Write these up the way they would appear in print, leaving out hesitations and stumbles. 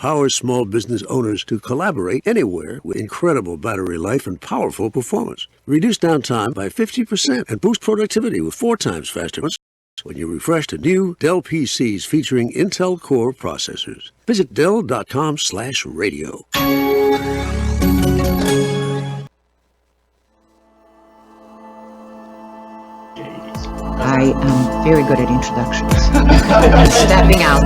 empowers small business owners to collaborate anywhere with incredible battery life and powerful performance. Reduce downtime by 50% and boost productivity with 4 times faster when you refresh to new Dell PCs featuring Intel Core processors. Visit Dell.com/radio. I am very good at introductions. Stepping out.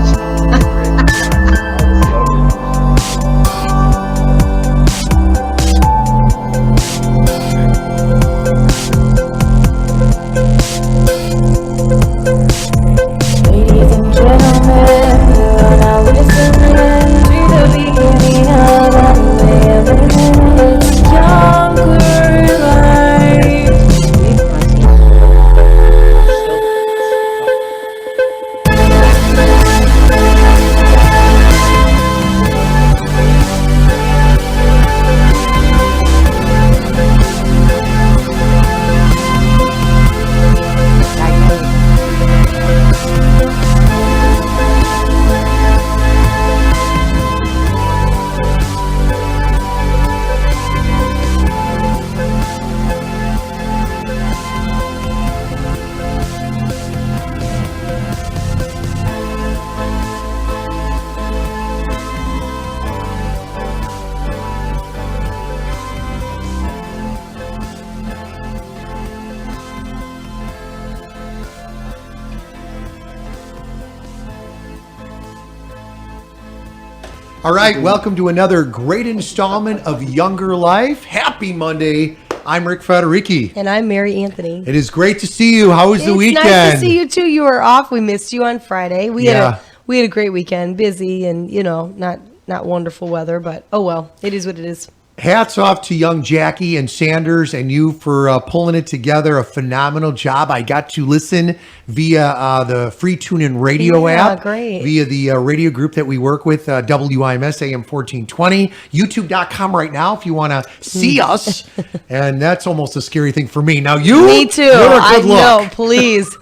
Ladies and gentlemen, you're now listening to the beginning of Unlimited Younger Life. All right, welcome to another great installment of Younger Life. Happy Monday. I'm Rick Federici. And I'm Mary Anthony. It is great to see you. How was the weekend? It's nice to see you too. You were off. We missed you on Friday. We had a great weekend, busy and, not wonderful weather, but oh well, it is what it is. Hats off to young Jackie and Sanders and you for pulling it together. A phenomenal job. I got to listen via the free TuneIn radio app. Great. Via the radio group that we work with, WIMS AM 1420. YouTube.com right now if you want to see us. And that's almost a scary thing for me. Now you? Me too. You're a good look. know, please.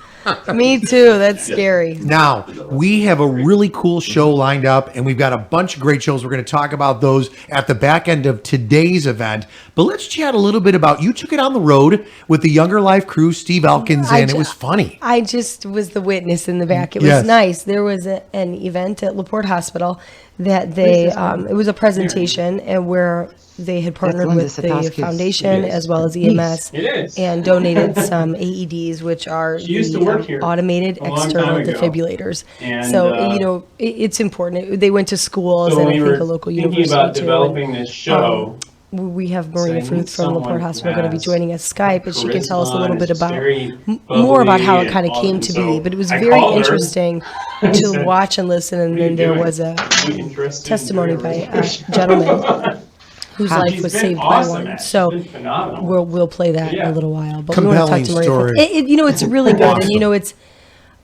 Me too. That's scary. Now, we have a really cool show lined up, and we've got a bunch of great shows. We're going to talk about those at the back end of today's event. But let's chat a little bit about, you took it on the road with the Younger Life crew, Steve Elkins, and it was funny. I just was the witness in the back. It was nice. There was an event at LaPorte Hospital that they, it was a presentation and where they had partnered with the foundation as well as EMS and donated some AEDs, which are the automated external defibrillators. And, so, it's important. They went to schools and I think a local university about too. Developing this show. We have Maria Fruth from LaPorte Hospital going to be joining us Skype, and she can tell us a little bit more about how it kind of came to be. But it was very interesting to watch and listen, and then there was a testimony by a gentleman whose life was saved by one. So we'll play that in a little while. But we want to talk to Maria. Story. It's really good, and it's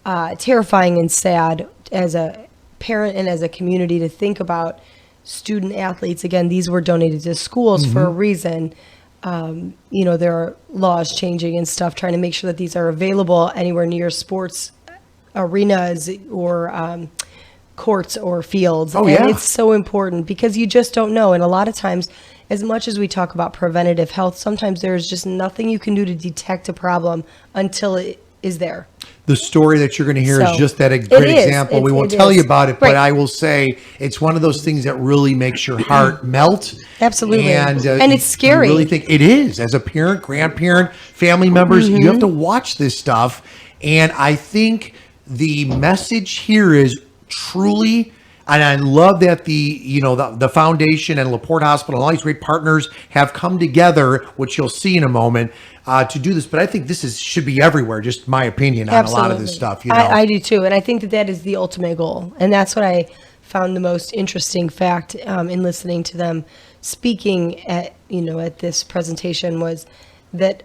terrifying and sad as a parent and as a community to think about student athletes. Again, these were donated to schools for a reason. There are laws changing and stuff, trying to make sure that these are available anywhere near sports arenas or courts or fields. It's so important because you just don't know. And a lot of times, as much as we talk about preventative health, sometimes there's just nothing you can do to detect a problem until it is there. The story that you're going to hear is just that a great example. We won't tell you about it, but I will say it's one of those things that really makes your heart melt. Absolutely. And it's scary. You really think it is. As a parent, grandparent, family members, you have to watch this stuff. And I think the message here is truly, and I love that the foundation and LaPorte Hospital and all these great partners have come together, which you'll see in a moment, to do this. But I think this should be everywhere, just my opinion on a lot of this stuff. I do too. And I think that is the ultimate goal. And that's what I found the most interesting fact in listening to them speaking at this presentation was that,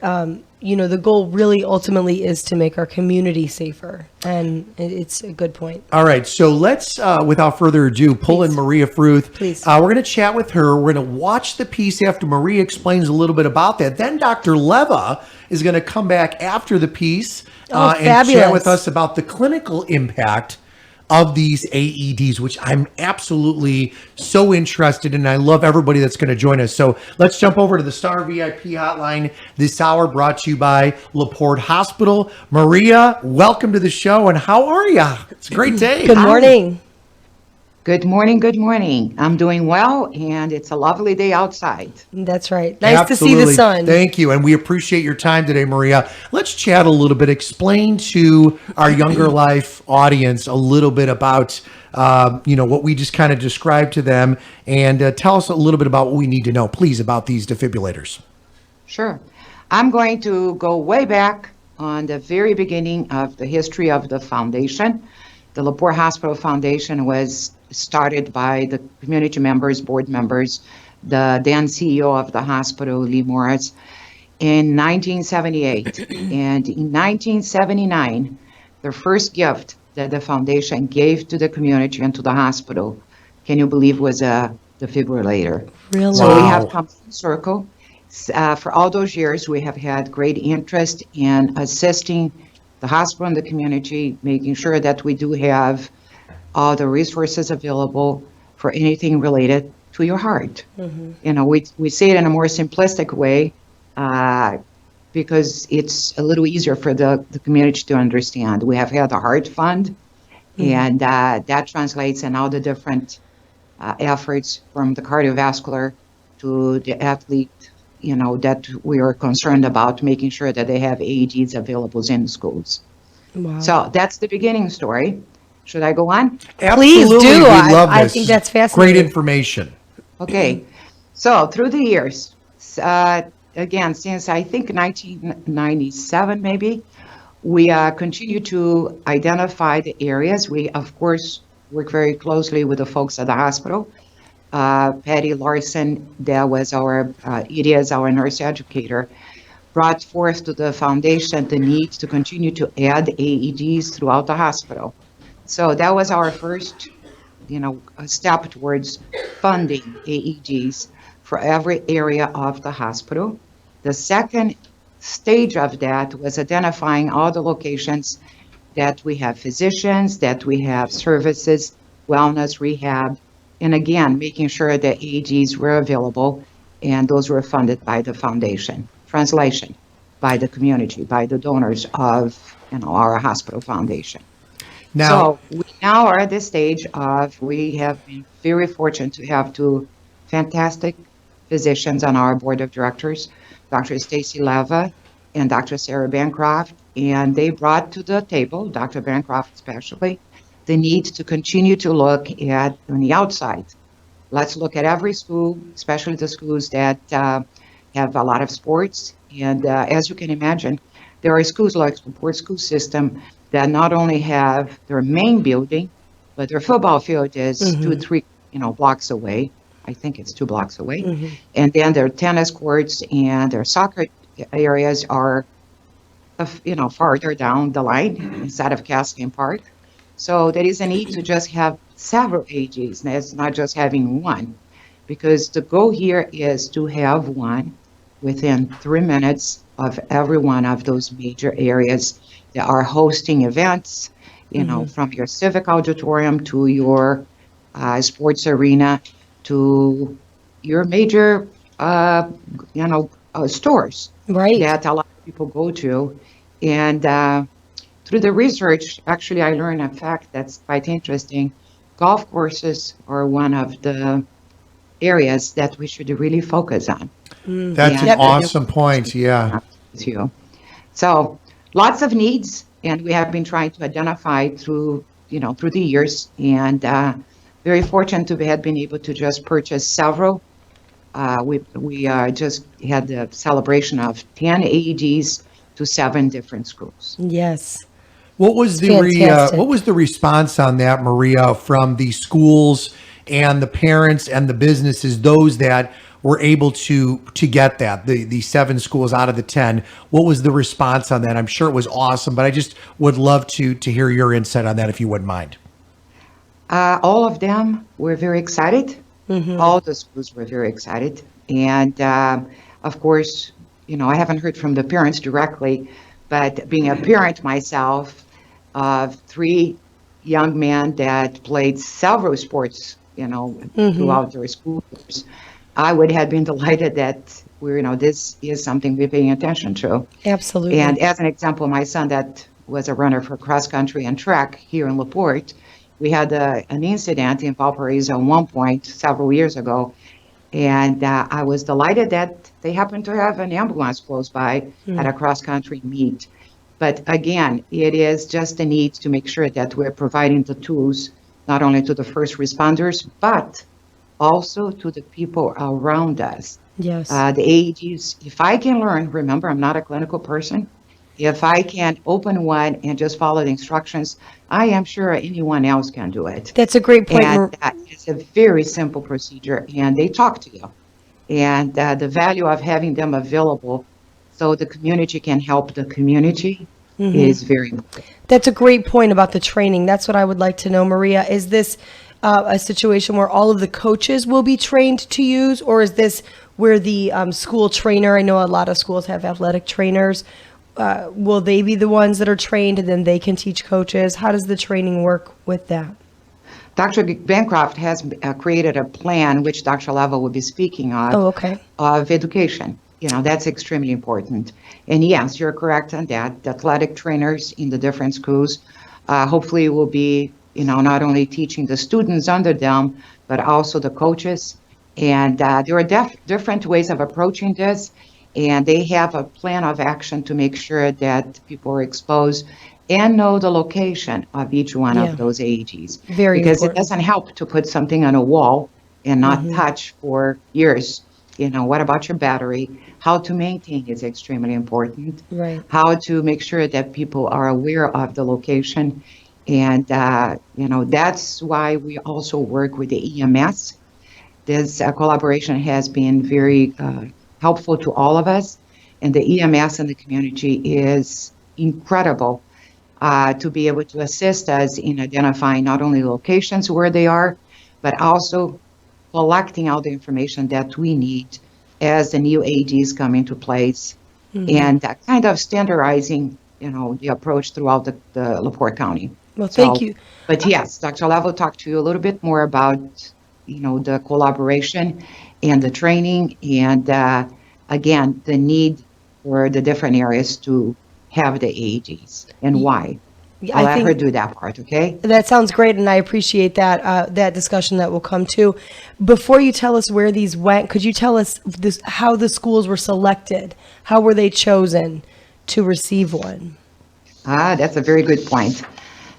the goal really ultimately is to make our community safer. And it's a good point. All right. So let's, without further ado, pull in Maria Fruth. Please. We're going to chat with her. We're going to watch the piece after Maria explains a little bit about that. Then Dr. Leva is going to come back after the piece and chat with us about the clinical impact of these AEDs, which I'm absolutely so interested in. I love everybody that's going to join us. So let's jump over to the Star VIP hotline this hour, brought to you by LaPorte Hospital. Maria, welcome to the show, and how are you? It's a great day. Good morning. Good morning. Good morning. I'm doing well, and it's a lovely day outside. That's right. Nice to see the Absolutely. sun. Thank you. And we appreciate your time today, Maria. Let's chat a little bit. Explain to our Younger Life audience a little bit about, what we just kind of described to them, and tell us a little bit about what we need to know, please, about these defibrillators. Sure. I'm going to go way back on the very beginning of the history of the foundation. The LaPorte Hospital Foundation was started by the community members, board members, the then CEO of the hospital, Lee Morris, in 1978. And in 1979, the first gift that the foundation gave to the community and to the hospital, can you believe, was a defibrillator. Really? So we Wow. have come full circle. For all those years, we have had great interest in assisting the hospital and the community, making sure that we do have all the resources available for anything related to your heart. We say it in a more simplistic way because it's a little easier for the community to understand. We have had a heart fund, and that translates in all the different efforts from the cardiovascular to the athlete, that we are concerned about making sure that they have AEDs available in schools. Wow. So that's the beginning story. Should I go on? Please Absolutely. do. We I- love I this. think that's Great fascinating. information. Okay. So through the years, again, since I think 1997 maybe, we continue to identify the areas. We, of course, work very closely with the folks at the hospital. Patty Larson, that was our nurse educator, brought forth to the foundation the need to continue to add AEDs throughout the hospital. So that was our first, a step towards funding AEDs for every area of the hospital. The second stage of that was identifying all the locations that we have physicians, that we have services, wellness, rehab, and again, making sure that AEDs were available, and those were funded by the foundation. Translation, by the community, by the donors of our hospital foundation. Now, So we now are at the stage of, we have been very fortunate to have two fantastic physicians on our board of directors, Dr. Stacy Leva and Dr. Sarah Bancroft, and they brought to the table, Dr. Bancroft especially, the need to continue to look at on the outside. Let's look at every school, especially the schools that have a lot of sports. And as you can imagine, there are schools like the Port School System that not only have their main building, but their football field is 2-3 blocks away. I think it's 2 blocks away. And then their tennis courts and their soccer areas are farther down the line inside of Cascade Park. So there is a need to just have several AGs. It's not just having one, because the goal here is to have one within 3 minutes of every one of those major areas that are hosting events, from your civic auditorium to your sports arena to your major, stores Right. that a lot of people go to. And through the research, actually, I learned a fact that's quite interesting. Golf courses are one of the areas that we should really focus on. that's an Yeah. awesome point. Yeah. With you. So lots of needs, and we have been trying to identify through the years, and very fortunate to have been able to just purchase several. We just had the celebration of 10 AEDs to 7 different schools. Yes. What was the Fantastic. what was the response on that, Maria, from the schools and the parents and the businesses, those that were able to get that, the 7 schools out of the 10? What was the response on that? I'm sure it was awesome, but I just would love to hear your insight on that, if you wouldn't mind. All of them were very excited. All the schools were very excited. And of course, I haven't heard from the parents directly, but being a parent myself of 3 young men that played several sports, throughout their school years, I would have been delighted that this is something we're paying attention to. And Absolutely. as an example, my son that was a runner for cross country and track here in LaPorte, we had an incident in Valparaiso at one point several years ago. And I was delighted that they happened to have an ambulance close by at a cross country meet. But again, it is just the need to make sure that we're providing the tools not only to the first responders, but also to the people around us. Yes. The AEDs, if I can learn, remember, I'm not a clinical person. If I can open one and just follow the instructions, I am sure anyone else can do it. That's a great point. And that is a very simple procedure, and they talk to you. And the value of having them available so the community can help the community is very important. That's a great point about the training. That's what I would like to know, Maria. Is this a situation where all of the coaches will be trained to use, or is this where the school trainer, I know a lot of schools have athletic trainers, will they be the ones that are trained and then they can teach coaches? How does the training work with that? Dr. Bancroft has created a plan, which Dr. Leva will be speaking of, Oh, okay. of education. That's extremely important. And yes, you're correct on that. The athletic trainers in the different schools hopefully will be, not only teaching the students under them, but also the coaches. And there are different ways of approaching this. And they have a plan of action to make sure that people are exposed and know the location of each one of those AEDs. Very because important. it doesn't help to put something on a wall and not touch for years. What about your battery? How to maintain is extremely important. Right. How to make sure that people are aware of the location. And, that's why we also work with the EMS. This collaboration has been very helpful to all of us. And the EMS in the community is incredible to be able to assist us in identifying not only locations where they are, but also collecting all the information that we need as the new AEDs come into place and kind of standardizing, the approach throughout the LaPorte County. Well, thank you. But yes, Dr. Level talked to you a little bit more about, the collaboration and the training and, again, the need for the different areas to have the AEDs and why. I'll let her do that part, okay? That sounds great, and I appreciate that discussion that will come too. Before you tell us where these went, could you tell us how the schools were selected? How were they chosen to receive one? That's a very good point.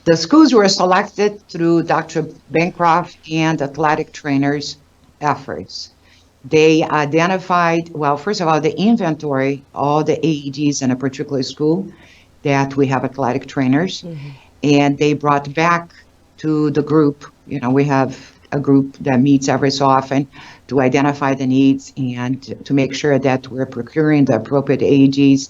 The schools were selected through Dr. Bancroft and athletic trainers' efforts. They identified, well, first of all, the inventory, all the AEDs in a particular school that we have athletic trainers, and they brought back to the group. We have a group that meets every so often to identify the needs and to make sure that we're procuring the appropriate AEDs.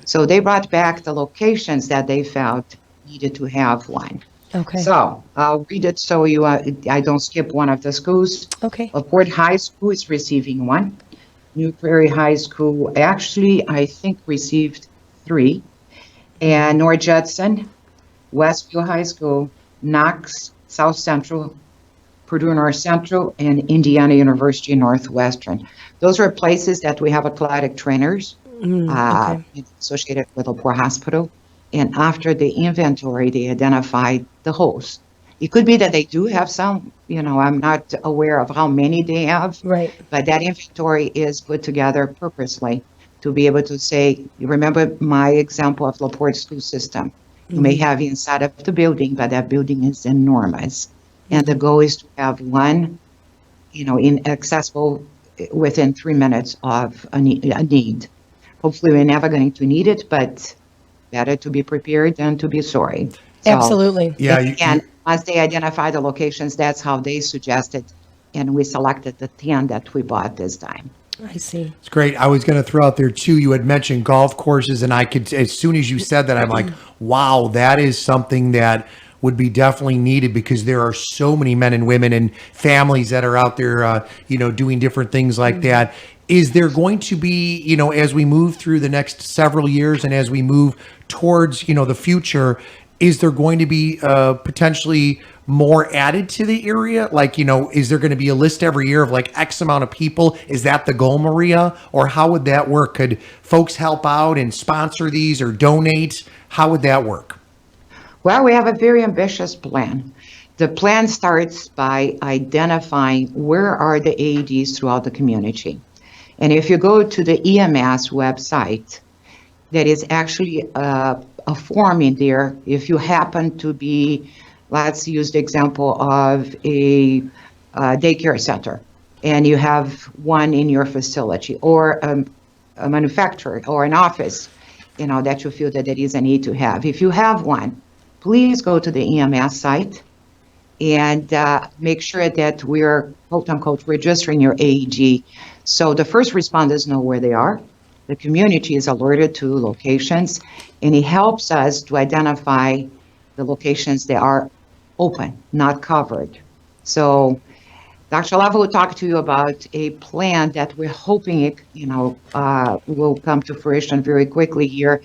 So they brought back the locations that they felt needed to have one. Okay. So I'll read it so I don't skip one of the schools. Okay. LaPorte High School is receiving one. New Prairie High School actually, I think, received 3. And North Judson, Westview High School, Knox, South Central, Purdue North Central, and Indiana University Northwestern. Those are places that we have athletic trainers associated with LaPorte Hospital. And after the inventory, they identified the host. It could be that they do have some, I'm not aware of how many they have. Right. But that inventory is put together purposely to be able to say, you remember my example of LaPorte school system. You may have inside of the building, but that building is enormous. And the goal is to have one, inaccessible within 3 minutes of a need. Hopefully we're never going to need it, but better to be prepared than to be sorry. So, Absolutely. Yeah. and once they identify the locations, that's how they suggested. And we selected the 10 that we bought this time. I see. It's great. I was going to throw out there too. You had mentioned golf courses, and I could, as soon as you said that, I'm like, wow, that is something that would be definitely needed because there are so many men and women and families that are out there, doing different things like that. Is there going to be, as we move through the next several years and as we move towards, the future, is there going to be potentially more added to the area? Like, is there going to be a list every year of like X amount of people? Is that the goal, Maria? Or how would that work? Could folks help out and sponsor these or donate? How would that work? Well, we have a very ambitious plan. The plan starts by identifying where are the AEDs throughout the community. And if you go to the EMS website, there is actually a form in there. If you happen to be, let's use the example of a daycare center, and you have one in your facility, or a manufacturer or an office, that you feel that there is a need to have. If you have one, please go to the EMS site and make sure that we're, quote unquote, registering your AED. So the first responders know where they are. The community is alerted to locations, and it helps us to identify the locations that are open, not covered. So Dr. Lava will talk to you about a plan that we're hoping it, will come to fruition very quickly here.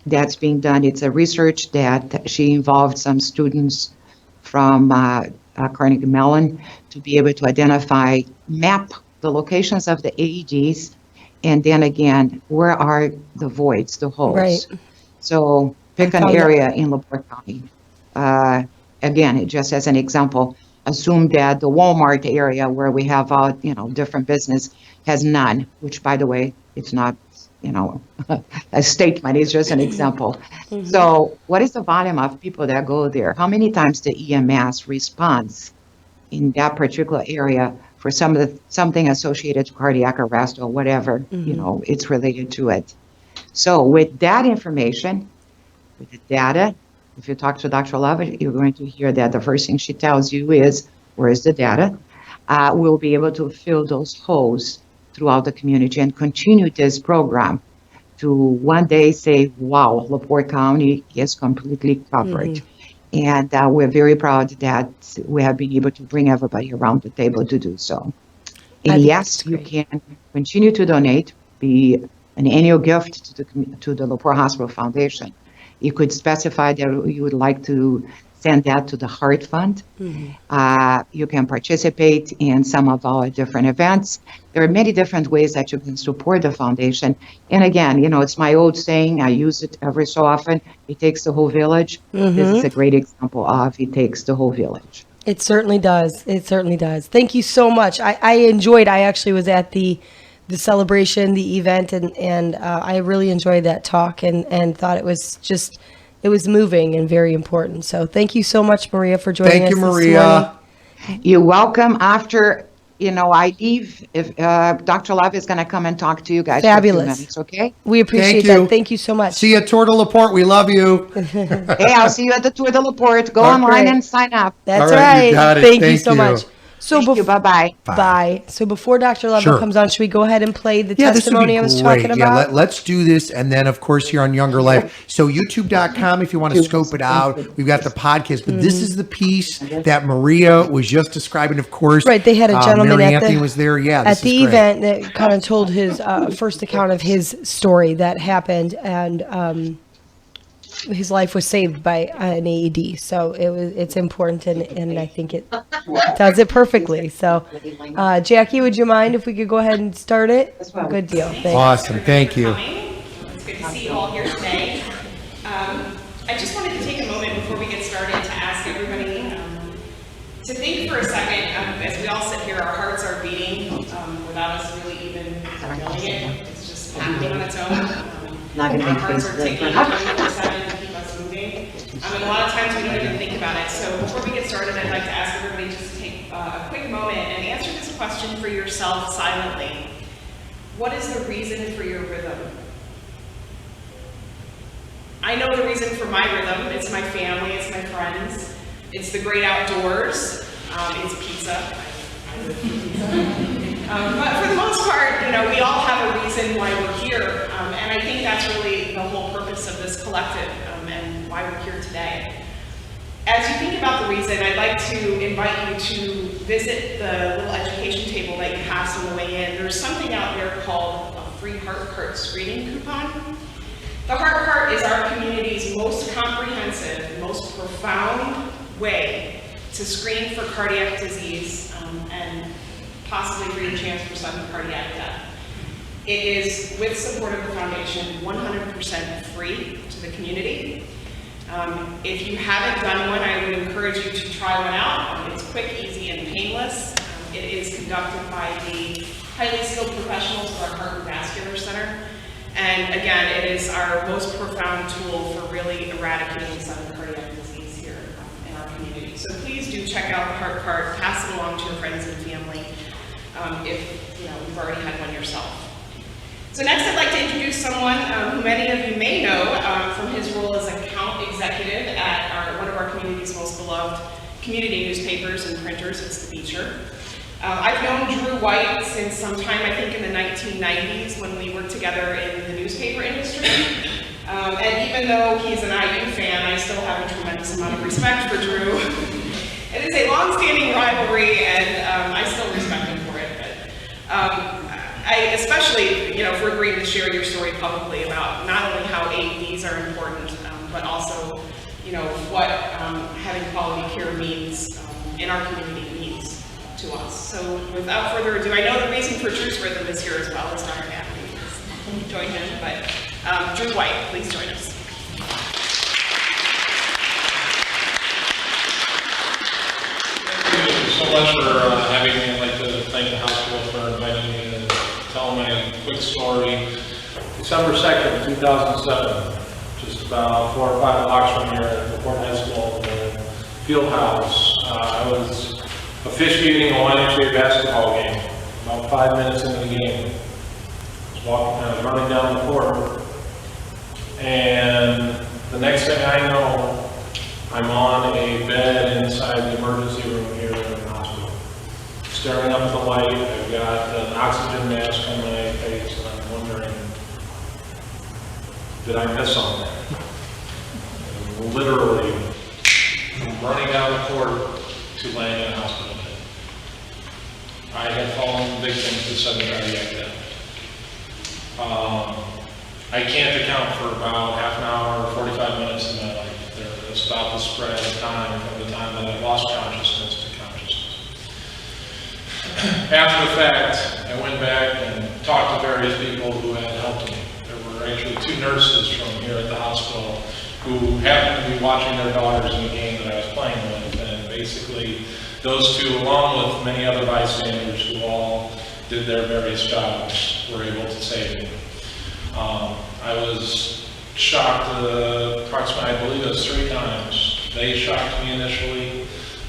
That's being done. It's a research that she involved some students from Carnegie Mellon to be able to identify, map the locations of the AEDs, and then again, where are the voids, the holes. Right. So pick an area in LaPorte County. Again, just as an example, assume that the Walmart area where we have different business has none, which, by the way, it's not a statement, it's just an example. Mm-hmm. So what is the volume of people that go there? How many times the EMS responds in that particular area for something associated to cardiac arrest or whatever, mm-hmm. It's related to it. So with that information, with the data, if you talk to Dr. Love, you're going to hear that the first thing she tells you is, where is the data? We'll be able to fill those holes throughout the community and continue this program to one day say, wow, LaPorte County is completely covered. Mm-hmm. And we're very proud that we have been able to bring everybody around the table to do so. And yes, you can continue to donate, be an annual gift to the LaPorte Hospital Foundation. You could specify that you would like to send that to the Heart Fund. Mm-hmm. You can participate in some of our different events. There are many different ways that you can support the foundation. And again, it's my old saying, I use it every so often, it takes the whole village. Mm-hmm. This is a great example of it takes the whole village. It certainly does. It certainly does. Thank you so much. I actually was at the celebration, the event, and I really enjoyed that talk and thought it was moving and very important. So thank you so much, Maria, for joining us. Thank you, Maria. You're welcome. After, I leave, if Dr. Love is going to come and talk to you guys. Fabulous. For a few minutes, okay? We appreciate that. Thank you so much. See you at Tour de LaPorte. We love you. Hey, I'll see you at the Tour de LaPorte. Go online and sign up. That's right. You got it. Thank you so much. So Thank you. Bye-bye. Bye. So before Dr. Leva comes on, should we go ahead and play the testimony testimony I was talking about? Yeah, let's do this. And then, of course, here on Younger Life. So youtube.com, if you want to scope it out, we've got the podcast. But this is the piece that Maria was just describing, of course. Right. They had a gentleman Mary Anthony was there. Yeah, at the event that kind of told his first account of his story that happened. And his life was saved by an AED, so it's important, and I think it does it perfectly. So, Jackie, would you mind if we could go ahead and start it? Good deal. Thanks. Awesome. Thank you. It's good to see you all here today. I just wanted to take a moment before we get started to ask everybody to think for a second. As we all sit here, our hearts are beating without us really even feeling it. It's just happening on its own. Our hearts are ticking 24/7 to keep us moving. And a lot of times we don't even think about it. So before we get started, I'd like to ask everybody just to take a quick moment and answer this question for yourself silently. What is the reason for your rhythm? I know the reason for my rhythm. It's my family, it's my friends, it's the great outdoors, it's pizza. I live for pizza. But for the most part, we all have a reason why we're here, and I think that's really the whole purpose of this collective and why we're here today. As you think about the reason, I'd like to invite you to visit the little education table that you passed on the way in. There's something out there called a free Heart Cart screening coupon. The Heart Cart is our community's most comprehensive, most profound way to screen for cardiac disease and possibly greater chance for sudden cardiac death. It is, with support of the foundation, 100% free to the community. If you haven't done one, I would encourage you to try one out. It's quick, easy, and painless. It is conducted by the highly skilled professionals of our Heart and Vascular Center. And again, it is our most profound tool for really eradicating sudden cardiac disease here in our community. So please do check out the Heart Cart, pass it along to your friends and family if you've already had one yourself. So next I'd like to introduce someone who many of you may know from his role as account executive at one of our community's most beloved community newspapers and printers. It's the Beecher. I've known Drew White since sometime, I think, in the 1990s when we worked together in the newspaper industry. And even though he's an IU fan, I still have a tremendous amount of respect for Drew. It is a long-standing rivalry, and I still respect him for it. But I especially, for agreeing to share your story publicly about not only how AEDs are important, but also, what having quality care means in our community means to us. So without further ado, I know the reason for Drew's rhythm is here as well as Dr. Matthews. Join him, but Drew White, please join us. Thank you so much for having me. I'd like to thank the hospital for inviting me to tell my quick story. December 2nd, 2007, just about 4 or 5 blocks from here at the Fort High School, the field house. I was officiating a YMCA basketball game. About 5 minutes into the game, I was running down the court, and the next thing I know, I'm on a bed inside the emergency room here in the hospital. Staring up at the light, I've got an oxygen mask on my face, and I'm wondering, did I miss something? And literally, I'm running down the court to laying in a hospital bed. I had fallen victim to sudden cardiac death. I can't account for about half an hour or 45 minutes in my life. It's about the spread of time from the time that I lost consciousness to consciousness. After the fact, I went back and talked to various people who had helped me. There were actually 2 nurses from here at the hospital who happened to be watching their daughters in the game that I was playing with, and basically those 2, along with many other bystanders who all did their various jobs, were able to save me. I was shocked approximately, I believe it was 3 times. They shocked me initially.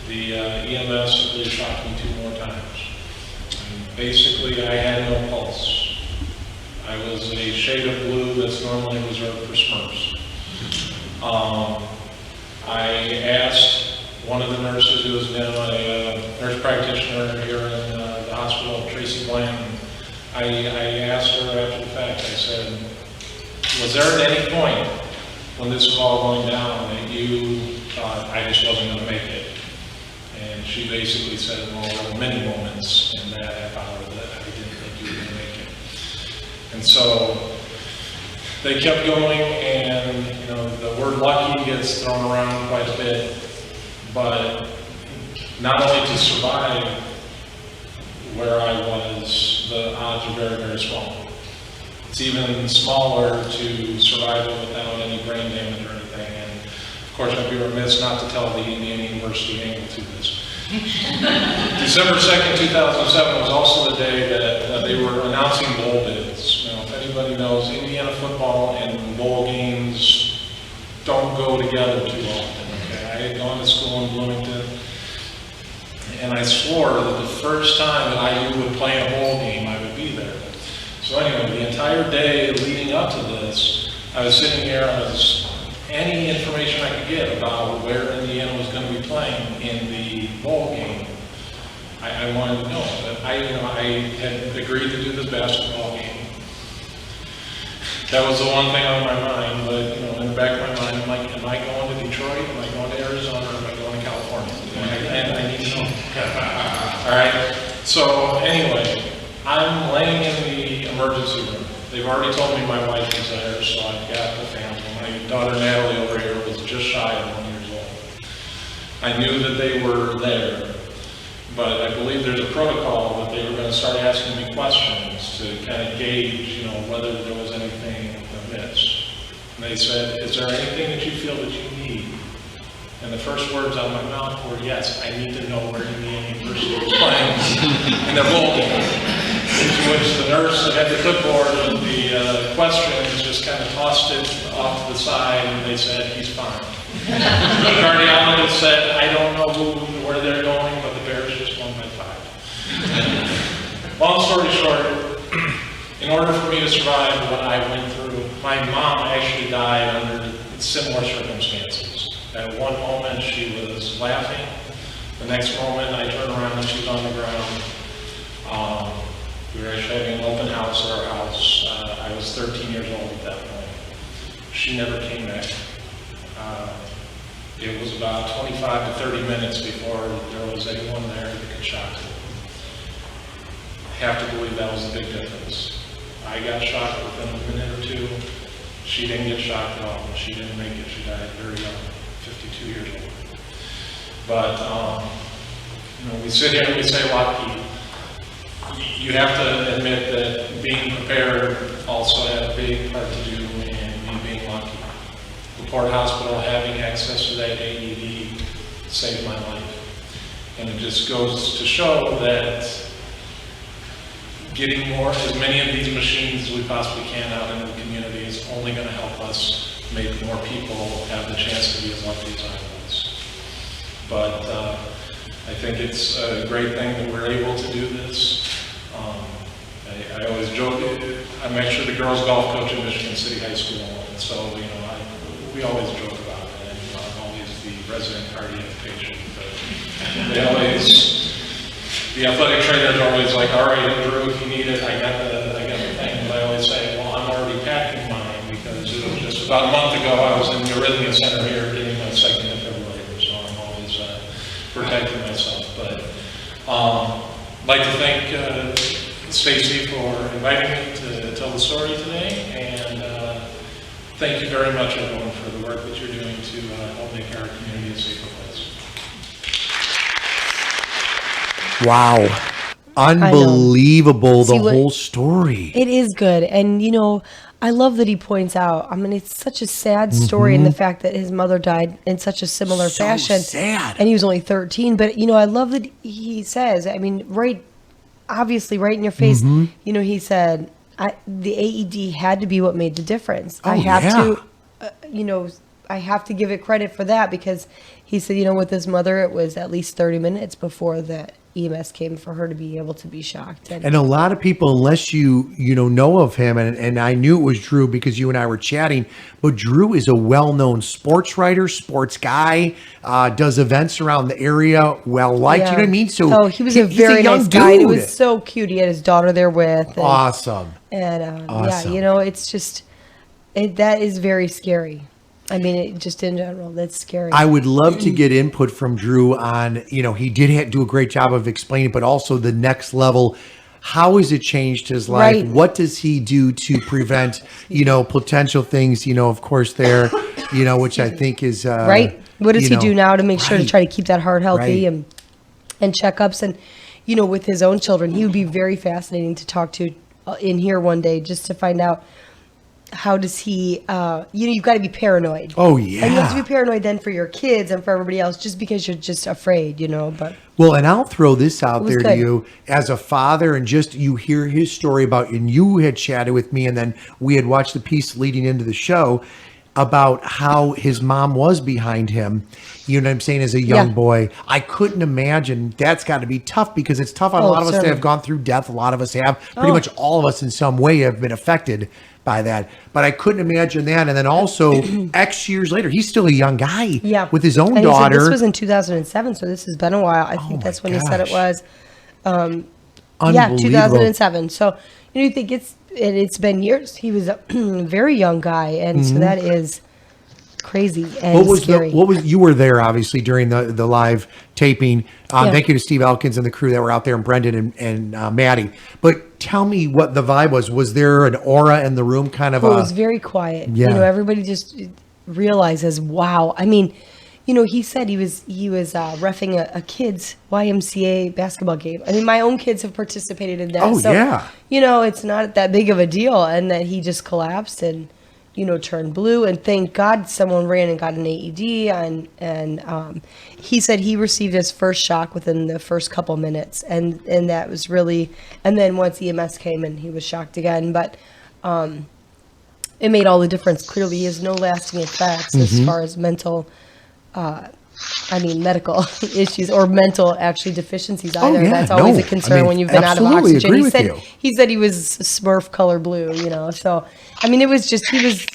The EMS, I believe, shocked me 2 more times. And basically, I had no pulse. I was a shade of blue that's normally reserved for Smurfs. I asked one of the nurses who was now a nurse practitioner here in the hospital, Tracy Blanton. I asked her after the fact, I said, was there at any point when this was all going down that you thought I just wasn't going to make it? And she basically said, well, there were many moments in that half hour that I didn't think you were going to make it. And so they kept going, and the word lucky gets thrown around quite a bit, but not only to survive where I was, the odds are very, very small. It's even smaller to survive it without any brain damage or anything. And of course, I'd be remiss not to tell the Indiana University angle to this. December 2nd, 2007 was also the day that they were announcing bowl bids. If anybody knows, Indiana football and bowl games don't go together too often. Okay? I had gone to school in Bloomington, and I swore that the first time that IU would play a bowl game, I would be there. So anyway, the entire day leading up to this, I was sitting here, any information I could get about where Indiana was going to be playing in the bowl game, I wanted to know. But I had agreed to do this basketball game. That was the one thing on my mind, but in the back of my mind, I'm like, am I going to Detroit? Am I going to Arizona? Or am I going to California? I need to know. All right. So anyway, I'm laying in the emergency room. They've already told me my wife is there, so I've got the family. My daughter Natalie over here was just shy of 1 year old. I knew that they were there, but I believe there's a protocol that they were going to start asking me questions to kind of gauge, whether there was anything amiss. And they said, "Is there anything that you feel that you need?" And the first words out of my mouth were, "Yes, I need to know where Indiana University is playing in their bowl game." To which the nurse that had the clipboard with the questions just kind of tossed it off to the side, and they said, "He's fine." The cardiologist said, "I don't know where they're going, but the Bears just won by 5. Long story short, in order for me to survive what I went through, my mom actually died under similar circumstances. At one moment, she was laughing. The next moment, I turned around and she was on the ground. We were actually having an open house at our house. I was 13 years old at that point. She never came back. It was about 25 to 30 minutes before there was anyone there that could shock her. I have to believe that was a big difference. I got shocked within a minute or two. She didn't get shocked at all. She didn't make it. She died very young, 52 years old. But, we sit here and we say lucky. You have to admit that being prepared also had a big part to do in me being lucky. The Port Hospital having access to that AED saved my life. And it just goes to show that getting as many of these machines as we possibly can out into the community is only going to help us make more people have the chance to be as lucky as I was. But I think it's a great thing that we're able to do this. I always joke, I'm actually the girls golf coach at Michigan City High School, and so, we always joke about it, and I'm always the resident cardiac patient, but the athletic trainers are always like, "All right, Drew, if you need it, I got the thing," but I always say, "Well, I'm already packing mine," because it was just about a month ago, I was in the arrhythmia center here getting my second defibrillator, so I'm always protecting myself, but I'd like to thank Stacy for inviting me to tell the story today, and thank you very much, everyone, for the work that you're doing to help make our community a safer place. Wow. Unbelievable, the See what- whole story. It is good. And, I love that he points out, it's such a sad story in the fact that his mother died in such a similar So fashion. sad. And he was only 13. But, I love that he says, obviously right in your face, he said, the AED had to be what made the difference. Oh, I have yeah. to, I have to give it credit for that, because he said, with his mother, it was at least 30 minutes before the EMS came for her to be able to be shocked. And a lot of people, unless you know of him, and I knew it was Drew because you and I were chatting, but Drew is a well-known sports writer, sports guy, does events around the area, well-liked, you know what I mean? So he was a he's very young nice guy. And it dude. was so cute. He had his daughter there with. And, Awesome. And Awesome. it's just, that is very scary. Just in general, that's scary. I would love to get input from Drew on, he did do a great job of explaining, but also the next level. How has it changed his life? Right. What does he do to prevent, potential things, of course there, which I think is, right. What does he do now to make sure to try to keep that heart healthy Right. and checkups? And, with his own children, he would be very fascinating to talk to in here one day, just to find out, how does he, you've got to be paranoid. Oh, yeah. And you have to be paranoid then for your kids and for everybody else, just because you're just afraid, but. Well, and I'll throw this out there to good. you as a father, and just you hear his story about, and you had chatted with me, and then we had watched the piece leading into the show about how his mom was behind him, you know what I'm saying, as a young boy. I couldn't imagine. That's got to be tough, because it's tough on a lot of us that have gone through death. A lot of us have. Pretty much all of us in some way have been affected by that. But I couldn't imagine that. And then also, X years later, he's still a young guy with his own and daughter. This was in 2007, so this has been a while. I think that's when he said it was. Unbelievable. 2007. So, you think it's been years. He was a very young guy, and so that is crazy and scary. You were there obviously during the live taping. Thank you to Steve Elkins and the crew that were out there, and Brendan and Maddie. But tell me what the vibe was. Was there an aura in the room, kind of? It was very quiet. Yeah. You know, everybody just realizes, wow. I mean, you know, he said he was reffing a kids YMCA basketball game. I mean, my own kids have participated in that. Oh, so, yeah. You know, it's not that big of a deal. And that he just collapsed and, you know, turned blue. And thank God someone ran and got an AED. And he said he received his first shock within the first couple minutes. And that was really, and then once EMS came in, he was shocked again. But it made all the difference. Clearly, he has no lasting effects as far as medical issues or mental actually deficiencies either. yeah, That's always a concern when you've been out of absolutely oxygen. agree He with said you. he said he was Smurf color blue, you know. So I mean, he was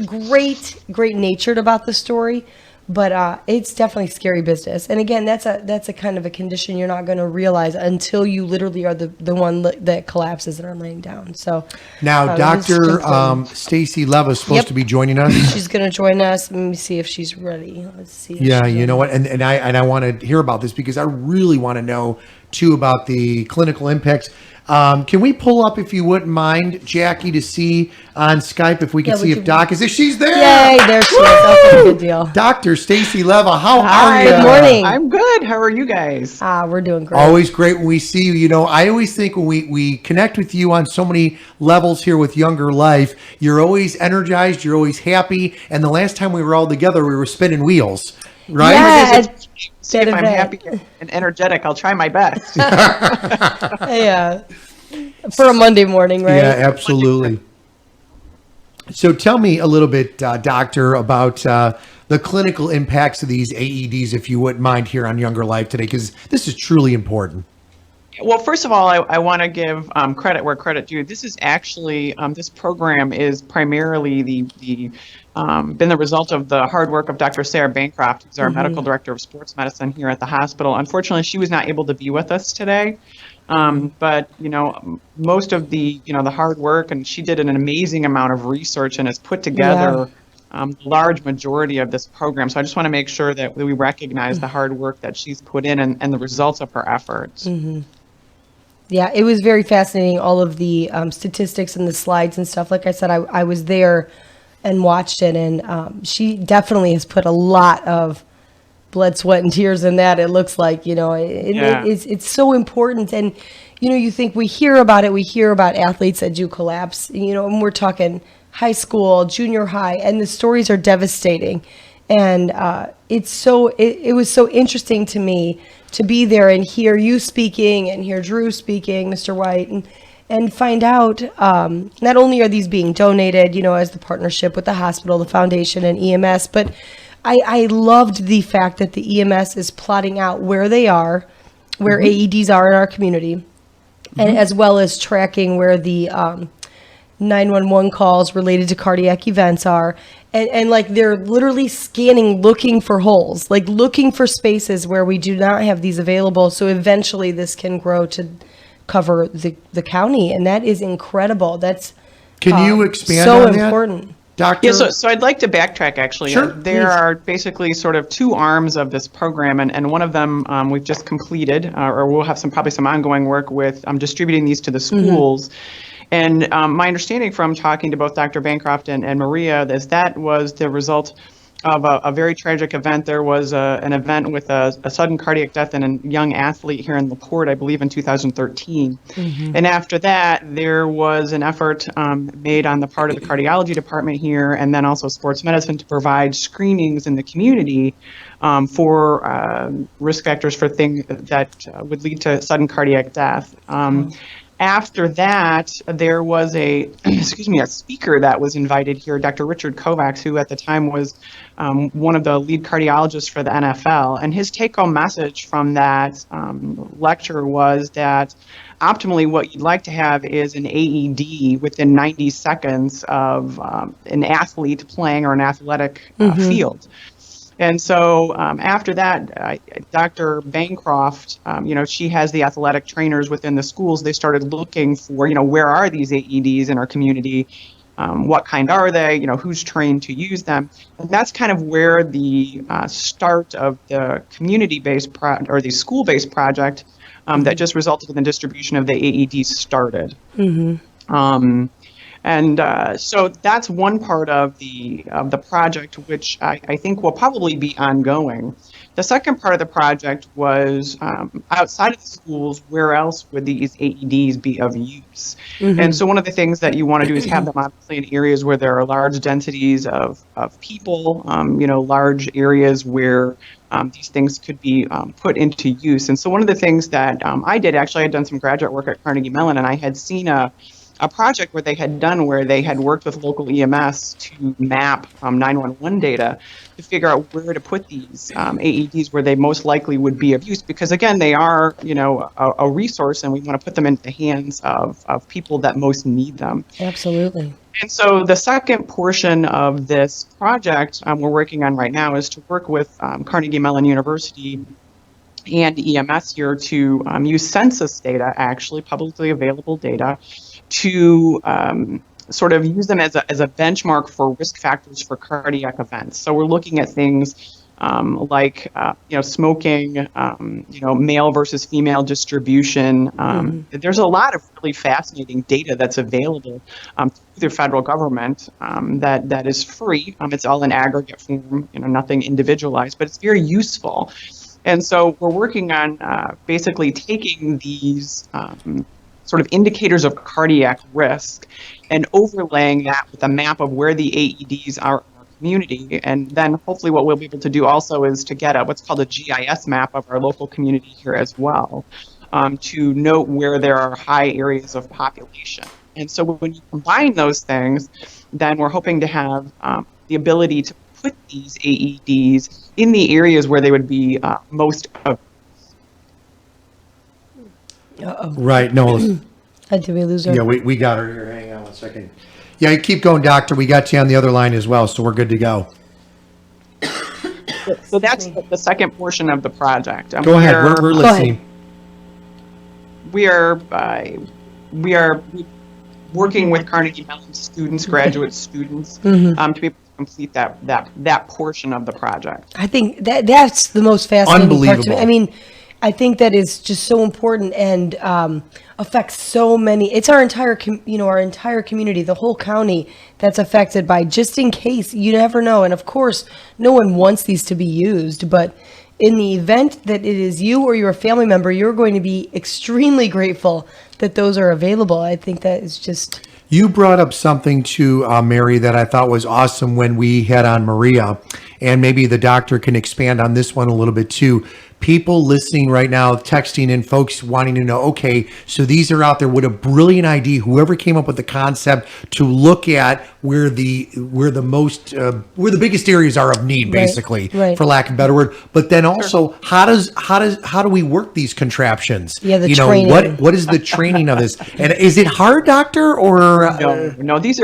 great natured about the story, but it's definitely scary business. And again, that's a kind of a condition you're not going to realize until you literally are the one that collapses and are laying down. So now, Dr. Stacy Leva is supposed to be joining us. She's going to join us. Let me see if she's ready. Let's see. Yeah, you know what, and I want to hear about this because I really want to know too about the clinical impacts. Can we pull up, if you wouldn't mind, Jackie, to see on Skype if we can see if Doc is there? She's there. Yay, there she is. That's a good deal. Dr. Stacy Leva, how Hi. are you? Good morning. I'm good. How are you guys? We're doing great. Always great when we see you. You know, I always think when we connect with you on so many levels here with Younger Life, you're always energized, you're always happy. And the last time we were all together, we were spinning wheels, right? Yeah, See if I'm happy and energetic. I'll try my best. yeah. For a Monday morning, right? Yeah, absolutely. So tell me a little bit, Doctor, about the clinical impacts of these AEDs, if you wouldn't mind, here on Younger Life today, because this is truly important. Well, first of all, I want to give credit where credit due. This is actually, this program is primarily been the result of the hard work of Dr. Sarah Bancroft, who's our medical director of sports medicine here at the hospital. Unfortunately, she was not able to be with us today. But, you know, most of the hard work, and she did an amazing amount of research and has put together the large majority of this program. So I just want to make sure that we recognize the hard work that she's put in and the results of her efforts. Yeah, it was very fascinating, all of the statistics and the slides and stuff. Like I said, I was there and watched it, and she definitely has put a lot of blood, sweat, and tears in that. It looks like, you know, it's so important. And, you know, you think we hear about athletes that do collapse, you know, and we're talking high school, junior high, and the stories are devastating. And it was so interesting to me to be there and hear you speaking and hear Drew speaking, Mr. White, and find out not only are these being donated, you know, as the partnership with the hospital, the foundation, and EMS, but I loved the fact that the EMS is plotting out where they are, where AEDs are in our community, and as well as tracking where the 911 calls related to cardiac events are. And like they're literally scanning, looking for holes, like looking for spaces where we do not have these available. So eventually this can grow to cover the county. And that is incredible. That's Can you expand so on that? important. Doctor? Yeah, so I'd like to backtrack, actually. Sure, there are basically sort of two arms of this program, and one of them we've just completed, or we'll have probably some ongoing work with distributing these to the schools. And my understanding from talking to both Dr. Bancroft and Maria is that was the result of a very tragic event. There was an event with a sudden cardiac death in a young athlete here in LaPorte, I believe in 2013. And after that, there was an effort made on the part of the cardiology department here and then also sports medicine to provide screenings in the community for risk factors for things that would lead to sudden cardiac death. After that, there was a speaker that was invited here, Dr. Richard Kovacs, who at the time was one of the lead cardiologists for the NFL. And his take-home message from that lecture was that optimally what you'd like to have is an AED within 90 seconds of an athlete playing or an athletic field. And so after that, Dr. Bancroft, she has the athletic trainers within the schools. They started looking for, where are these AEDs in our community? what kind are they, who's trained to use them. And that's kind of where the start of the community-based or the school-based project that just resulted in the distribution of the AEDs started. So that's one part of the project, which I think will probably be ongoing. The second part of the project was outside of the schools, where else would these AEDs be of use? And so one of the things that you want to do is have them obviously in areas where there are large densities of people, large areas where these things could be put into use. And so one of the things that I did, actually, I had done some graduate work at Carnegie Mellon, and I had seen a project where they had worked with local EMS to map 911 data to figure out where to put these AEDs where they most likely would be of use, because again, they are, a resource, and we want to put them into the hands of people that most need them. Absolutely. And so the second portion of this project we're working on right now is to work with Carnegie Mellon University and EMS here to use census data, actually publicly available data, to sort of use them as a benchmark for risk factors for cardiac events. So we're looking at things like smoking, male versus female distribution. There's a lot of really fascinating data that's available through the federal government that is free. It's all in aggregate form, nothing individualized, but it's very useful. And so we're working on basically taking these sort of indicators of cardiac risk and overlaying that with a map of where the AEDs are in our community. And then hopefully what we'll be able to do also is to get what's called a GIS map of our local community here as well, to note where there are high areas of population. And so when you combine those things, then we're hoping to have the ability to put these AEDs in the areas where they would be most Right. No. Did we lose her? Yeah, we got her here. Hang on 1 second. Yeah, you keep going, doctor. We got you on the other line as well, so we're good to go. So that's the second portion of the project. Go ahead. We're listening. We are working with Carnegie Mellon students, graduate students, to be able to complete that portion of the project. I think that's the most fascinating part to me. I mean, I think that is just so important and affects so many. It's our entire community, the whole county that's affected by, just in case, you never know. And of course, no one wants these to be used, but in the event that it is you or your family member, you're going to be extremely grateful that those are available. I think that is just... You brought up something to Mary that I thought was awesome when we had on Maria, and maybe the doctor can expand on this one a little bit too. People listening right now, texting in, folks wanting to know, okay, so these are out there. What a brilliant idea. Whoever came up with the concept to look at where the biggest areas are of need, basically, for lack of a better word. But then also, how do we work these contraptions? Yeah, the training. What is the training of this? And is it hard, doctor, or no? These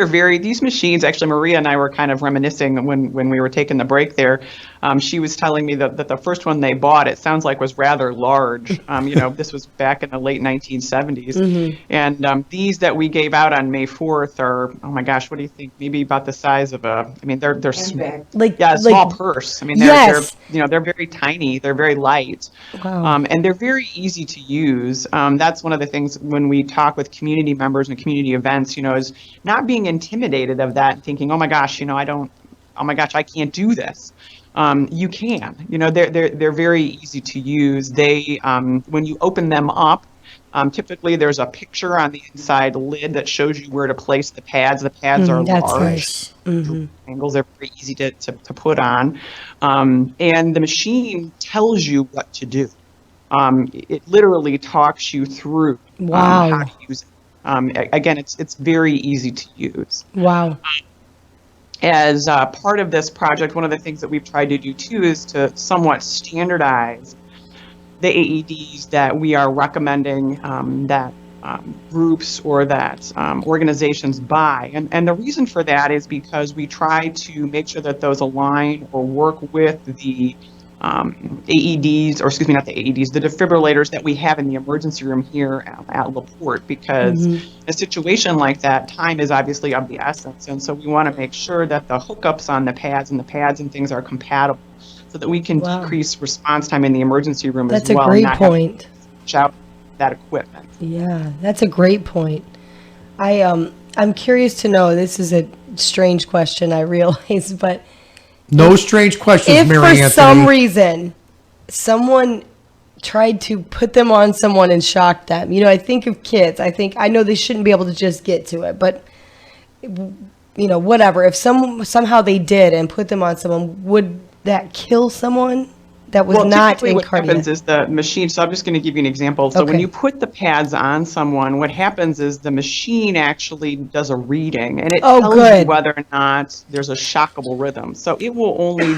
machines. Actually, Maria and I were kind of reminiscing when we were taking the break there. She was telling me that the first one they bought, it sounds like, was rather large. This was back in the late 1970s. And these that we gave out on May 4th are, oh my gosh, what do you think? Maybe about the size of they're small, small purse. I mean, they're very tiny. They're very light. Wow. And they're very easy to use. That's one of the things when we talk with community members and community events, is not being intimidated of that and thinking, oh my gosh, I can't do this. You can, they're very easy to use. They, when you open them up, typically there's a picture on the inside lid that shows you where to place the pads. The pads are large. Nice. Angles are very easy to put on. And the machine tells you what to do. It literally talks you through how to use it. Again, it's very easy to use. Wow. As part of this project, one of the things that we've tried to do too is to somewhat standardize the AEDs that we are recommending that groups or that organizations buy. And the reason for that is because we try to make sure that those align or work with the AEDs, or excuse me, not the AEDs, the defibrillators that we have in the emergency room here at LaPorte, because in a situation like that, time is obviously of the essence. And so we want to make sure that the hookups on the pads and things are compatible so that we can decrease response time in the emergency room That's as well. a great point. Shout that equipment. Yeah, that's a great point. I'm curious to know, this is a strange question, I realize, but No strange questions, if Mary for Anthony. some reason someone tried to put them on someone and shock them, I think of kids. I know they shouldn't be able to just get to it, but whatever. If somehow they did and put them on someone, would that kill someone that was not typically in what cardiac? happens is the machine, so I'm just going to give you an example. So when you put the pads on someone, what happens is the machine actually does a reading, and it tells you whether or not there's a shockable rhythm. So it will only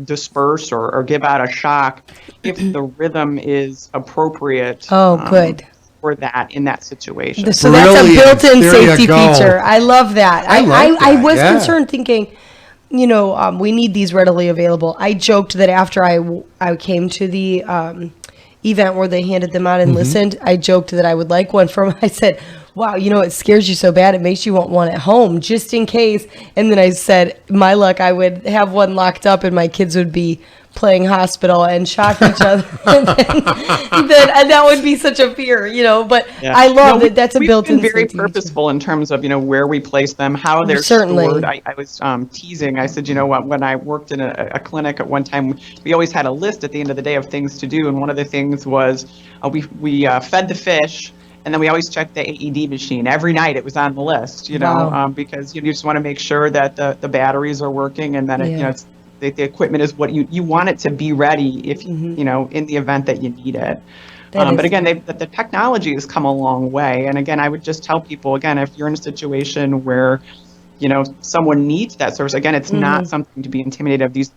disperse or give out a shock if the rhythm is appropriate. For that in that situation. So that's a built-in safety feature. I love that. I was concerned thinking, we need these readily available. I joked that after I came to the event where they handed them out and listened, I joked that I would like one I said, wow, it scares you so bad, it makes you want one at home, just in case. And then I said, my luck, I would have one locked up and my kids would be playing hospital and shock each other. and that would be such a fear, but I love that that's a built-in very safety purposeful feature. In terms of, where we place them, how they're stored. I was teasing. I said, when I worked in a clinic at one time, we always had a list at the end of the day of things to do. And one of the things was we fed the fish. And then we always checked the AED machine. Every night it was on the list, because you just want to make sure that the batteries are working and that it's the equipment is what you want it to be ready if in the event that you need it. But again, the technology has come a long way. And again, I would just tell people, again, if you're in a situation where someone needs that service, again, it's not something to be intimidated of. These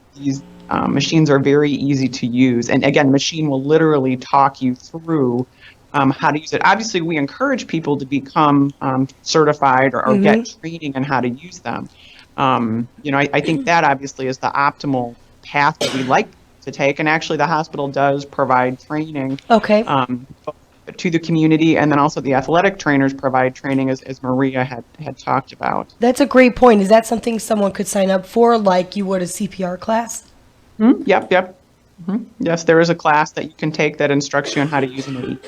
machines are very easy to use, and again, the machine will literally talk you through how to use it. Obviously, we encourage people to become certified or get training on how to use them. I think that obviously is the optimal path that we like to take. And actually the hospital does provide training to the community. And then also the athletic trainers provide training as Maria had talked about. That's a great point. Is that something someone could sign up for like you would a CPR class? Yep. Yes, there is a class that you can take that instructs you on how to use an AED.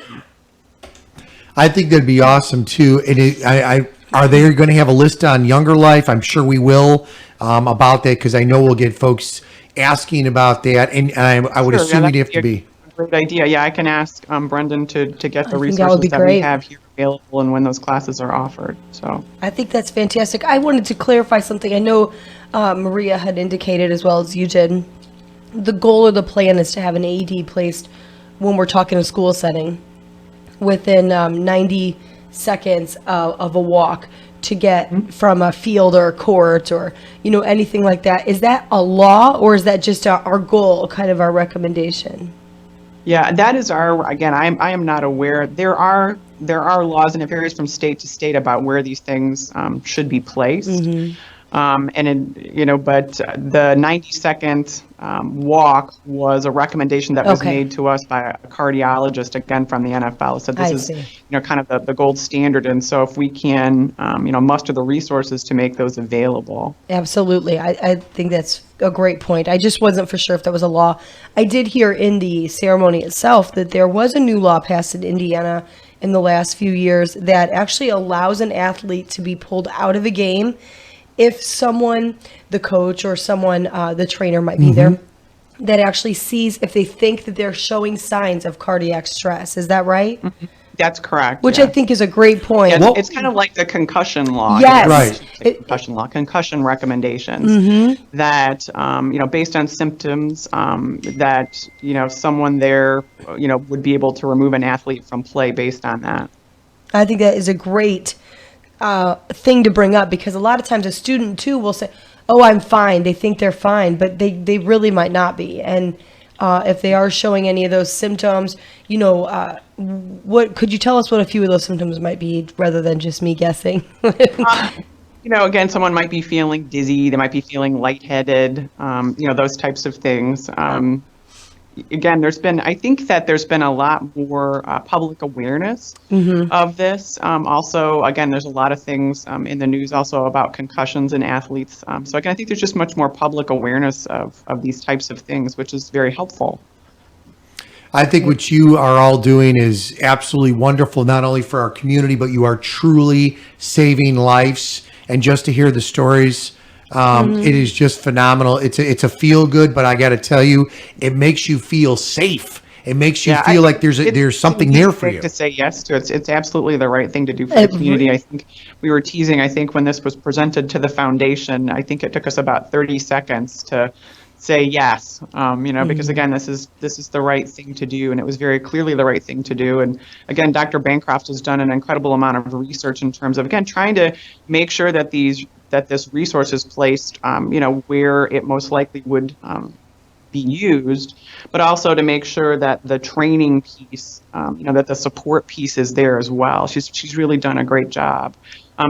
I think that'd be awesome too. And are they going to have a list on YoungerLife? I'm sure we will about that, because I know we'll get folks asking about that, and I would assume you'd have to be. Great idea. Yeah, I can ask Brendan to get the resources that we have here available and when those classes are offered. So I think that's fantastic. I wanted to clarify something. I know Maria had indicated, as well as you did, the goal or the plan is to have an AED placed when we're talking a school setting within 90 seconds of a walk to get from a field or a court or anything like that. Is that a law, or is that just our goal, kind of our recommendation? Yeah, that is again, I am not aware. There are laws, and it varies from state to state about where these things should be placed. But the 90-second walk was a recommendation that was made to us by a cardiologist, again, from the NFL. So this is, kind of the gold standard. And so if we can, muster the resources to make those available. Absolutely. I think that's a great point. I just wasn't for sure if that was a law. I did hear in the ceremony itself that there was a new law passed in Indiana in the last few years that actually allows an athlete to be pulled out of a game if someone, the coach or someone, the trainer might be there, that actually sees if they think that they're showing signs of cardiac stress. Is that right? That's correct. Which I think is a great point. Yeah, it's kind of like the concussion law. Yes. Right. Concussion law, concussion recommendations that, based on symptoms, that, someone there, would be able to remove an athlete from play based on that. I think that is a great thing to bring up, because a lot of times a student too will say, oh, I'm fine. They think they're fine, but they really might not be. And if they are showing any of those symptoms, what could you tell us what a few of those symptoms might be, rather than just me guessing? again, someone might be feeling dizzy, they might be feeling lightheaded, those types of things. Again, I think that there's been a lot more public awareness of this. Also, again, there's a lot of things in the news also about concussions in athletes. So again, I think there's just much more public awareness of these types of things, which is very helpful. I think what you are all doing is absolutely wonderful, not only for our community, but you are truly saving lives. And just to hear the stories, it is just phenomenal. It's a feel good, but I got to tell you, it makes you feel safe. It makes you feel like there's something there for you. To say yes to it. It's absolutely the right thing to do for the community. I think we were teasing, I think when this was presented to the foundation, I think it took us about 30 seconds to say yes, because again, this is the right thing to do, and it was very clearly the right thing to do. And again, Dr. Bancroft has done an incredible amount of research in terms of, again, trying to make sure that this resource is placed, where it most likely would be used, but also to make sure that the training piece, that the support piece is there as well. She's really done a great job.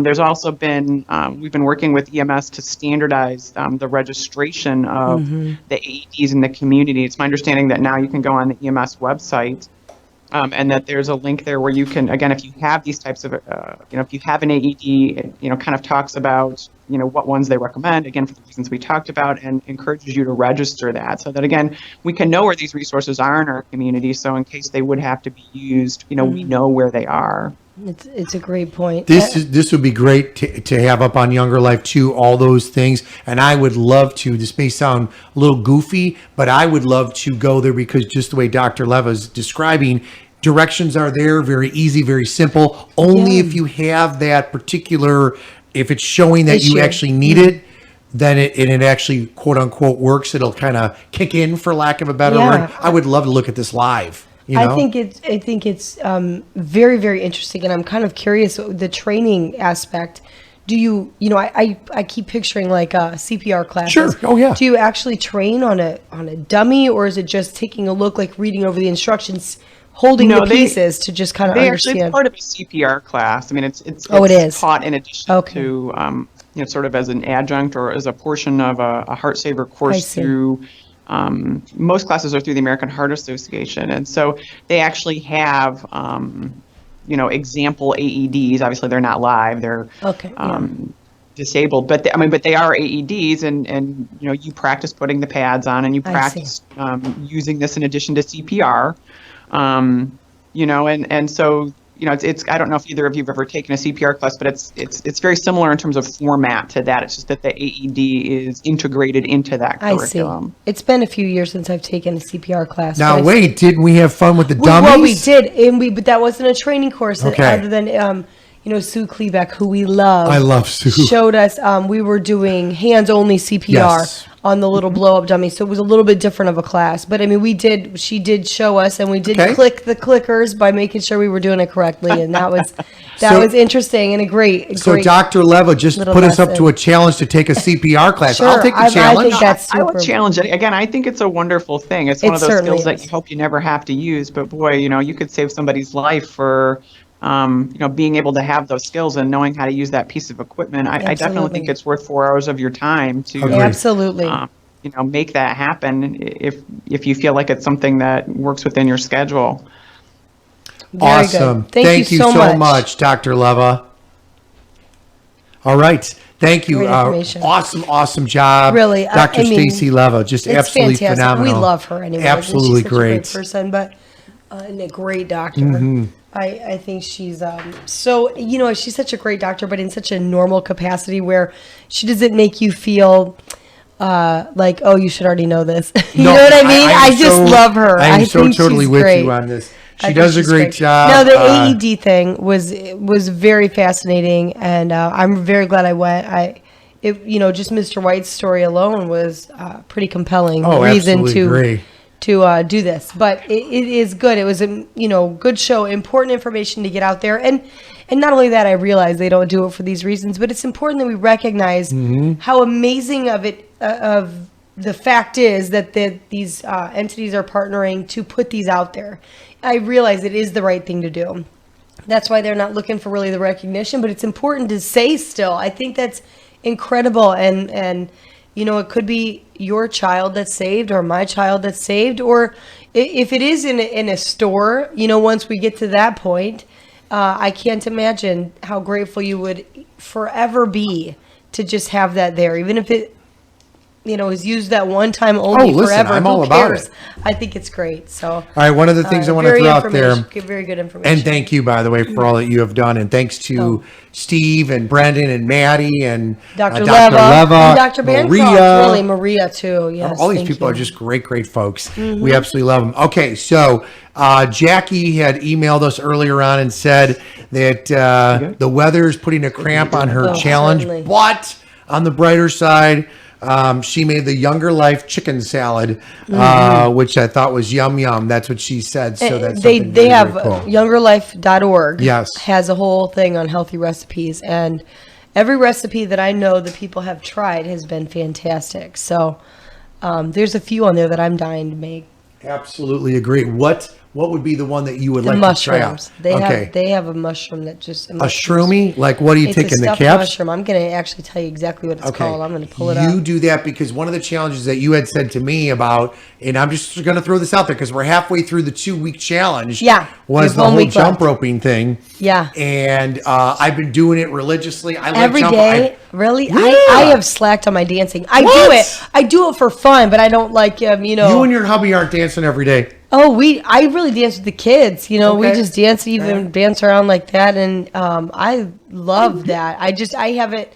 There's also been, we've been working with EMS to standardize the registration of the AEDs in the community. It's my understanding that now you can go on the EMS website and that there's a link there where you can, again, if you have these types of, if you have an AED, it, kind of talks about, what ones they recommend, again, for the reasons we talked about, and encourages you to register that so that, again, we can know where these resources are in our community. So in case they would have to be used, we know where they are. It's a great point. This would be great to have up on Younger Life too, all those things. And I would love to, this may sound a little goofy, but I would love to go there because just the way Dr. Leva is describing, directions are there, very easy, very simple. Only if you have that particular, if it's showing that you actually need it, then it actually quote unquote works. It'll kind of kick in, for lack of a better word. I would love to look at this live. I think it's very, very interesting, and I'm kind of curious the training aspect. Do you I keep picturing like CPR classes. Sure. Oh yeah. Do you actually train on a dummy, or is it just taking a look, like reading over the instructions, holding the pieces to just kind of understand? Actually, it's part of a CPR class. I mean, it's it is taught in addition to sort of as an adjunct or as a portion of a Heart Saver course through. Most classes are through the American Heart Association, and so they actually have example AEDs. Obviously they're not live, they're disabled, but they are AEDs, and you practice putting the pads on, and you practice using this in addition to CPR, and so it's I don't know if either of you have ever taken a CPR class, but it's very similar in terms of format to that. It's just that the AED is integrated into that curriculum. I see. It's been a few years since I've taken a CPR class. Now wait, didn't we have fun with the dummies? Well, we did, but that wasn't a training course. Other than Sue Klebeck, who we love. I love Sue. Showed us. We were doing hands-only CPR on the little blow-up dummy, so it was a little bit different of a class. But I mean, she did show us, and we did click the clickers by making sure we were doing it correctly, and that was was interesting and a great. So Dr. Leva just put us up to a challenge to take a CPR class. Sure, I'll take the challenge. I think that's super. I would challenge it again. I think it's a wonderful thing. It's one of those skills that you hope you never have to use. But boy, you could save somebody's life for. Being able to have those skills and knowing how to use that piece of equipment, I definitely think it's worth 4 hours of your time to absolutely make that happen if you feel like it's something that works within your schedule. Very awesome. Good. Thank you so much, Dr. Leva. All right. Thank you. Awesome job. Really, Dr. Stacy Leva, just absolutely fantastic. Phenomenal. We love her anyway. Absolutely she's great. Such a great person, but and a great doctor. I think she's she's such a great doctor, but in such a normal capacity where she doesn't make you feel like, oh, you should already know this. You know what I mean? I just love her. I think totally she's with great. you on this. She does a great job. No, the AED thing was very fascinating, and I'm very glad I went. Just Mr. White's story alone was pretty compelling reason to do this, but it is good. It was a good show, important information to get out there, and not only that, I realize they don't do it for these reasons, but it's important that we recognize how amazing of the fact is that these entities are partnering to put these out there. I realize it is the right thing to do. That's why they're not looking for really the recognition, but it's important to say still. I think that's incredible. And it could be your child that's saved or my child that's saved, or if it is in a store, once we get to that point, I can't imagine how grateful you would forever be to just have that there, even if it is used that one time only forever. I'm Who all about cares? it. I think it's great. So, All right, one of the things I want to very throw out there, very good information. and thank you, by the way, for all that you have done, and thanks to Steve and Brendan and Maddie and Dr. Dr. Leva, and Dr. Bancroft, Maria. really, Maria too. Yes, All these thank people you. are just great folks. We absolutely love them. Okay, so Jackie had emailed us earlier on and said that the weather is putting a cramp on her challenge, certainly. but on the brighter side, she made the Younger Life chicken salad, which I thought was yum. That's what she said. So that's they something very, have very cool. YoungerLife.org. Yes. Has a whole thing on healthy recipes, and every recipe that I know that people have tried has been fantastic. So there's a few on there that I'm dying to make. Absolutely agree. What would be the one that you would The like mushrooms. to try out? They have a mushroom that just A shroomy? Like, what are you It's a taking, the stuffed caps? mushroom. I'm going to actually tell you exactly what it's called. I'm going to pull it You up. do that because one of the challenges that you had said to me about, and I'm just going to throw this out there because we're halfway through the 2-week challenge. Yeah, Was there's the 1 whole week jump left. roping thing. Yeah. And I've been doing it religiously. I like Every jump. day, really? Yeah. I have slacked on my dancing. I What? do it. I do it for fun, but I don't like You and your hubby aren't dancing every day. Oh, I really dance with the kids. We Okay. just dance, even dance around like that, and I love that. I haven't.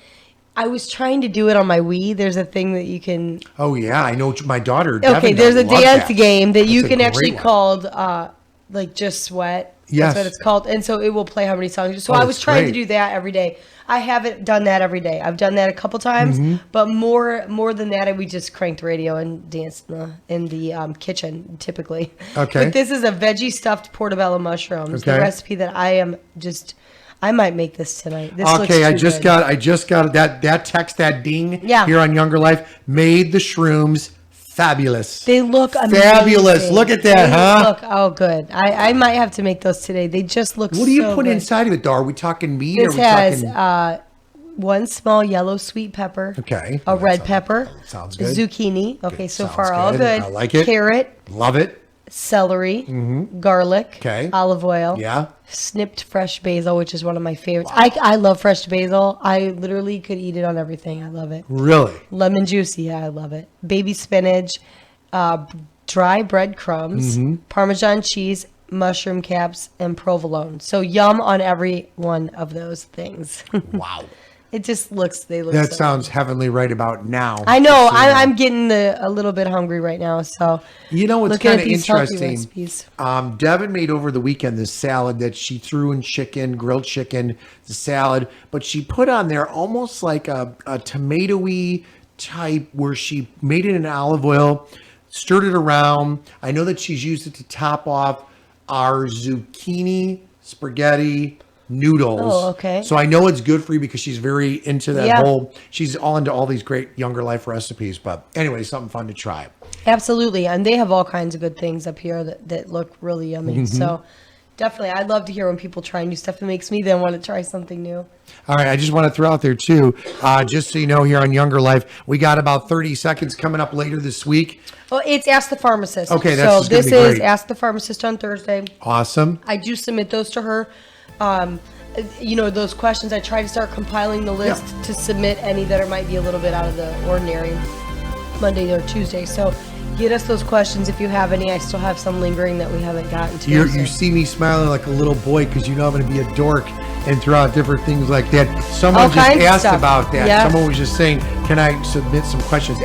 I was trying to do it on my Wii. There's a thing that you can. Oh yeah, I know my daughter. Okay, Devin there's a loves dance that. game that you That's a can great actually one. called like Just Sweat. Yes. That's what it's called, and so it will play how many songs. So Oh, I was that's trying to great. do that every day. I haven't done that every day. I've done that a couple times, Mm-hmm. but more than that, we just cranked radio and danced in the kitchen typically. Okay. But this is a veggie stuffed portobello mushrooms. The Okay. recipe that I might make this tonight. This looks Okay, I too just good. got that text, that ding Yeah. here on Younger Life made the shrooms fabulous. They look amazing. Fabulous. Look at that, They huh? Look, good. I might have to make those today. They just look so What do you put good. inside of it, though? Are we talking meat? This or are we has talking... one small yellow sweet pepper. Okay. A That red sounds- pepper. sounds good. Zucchini. Okay, so Sounds far all good. good. I like it. Carrot, Love it. celery, garlic, Okay. olive oil. Yeah. Snipped fresh basil, which is one of my favorites. I love fresh basil. I literally could eat it on everything. I love it. Really? Lemon juice, yeah, I love it. Baby spinach, dry breadcrumbs, Parmesan cheese, mushroom caps, and provolone. So yum on every one of those things. Wow. It just looks. They look. That so sounds heavenly right about now. I know. Just so you know. I'm getting a little bit hungry right now. So You know what's looking kind at of these healthy interesting? recipes. Devin made over the weekend this salad that she threw in chicken, grilled chicken, the salad, but she put on there almost like a tomatoey type where she made it in olive oil, stirred it around. I know that she's used it to top off our zucchini spaghetti noodles. Oh, okay. So I know it's good for you because she's very into that Yeah. whole, she's all into all these great Younger Life recipes. But anyway, something fun to try. Absolutely, and they have all kinds of good things up here that look really yummy. Mm-hmm. So definitely, I'd love to hear when people try new stuff. It makes me then want to try something new. All right, I just want to throw out there too, just so you know, here on Younger Life, we got about 30 seconds coming up later this week. Well, it's Ask the Pharmacist. Okay, that's so just gonna this be is great. Ask the Pharmacist on Thursday. Awesome. I do submit those to her. Those questions. I try to start compiling the list to submit any that might be a little bit out of the ordinary Monday or Tuesday. So get us those questions if you have any. I still have some lingering that we haven't gotten to. You see me smiling like a little boy because you know I'm going to be a dork and throw out different things like that. Someone All just kinds of asked stuff. about that. Yeah. Someone was just saying, can I submit some questions?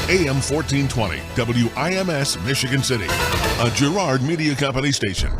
AM 1420, WIMS, Michigan City, a Girard Media Company station.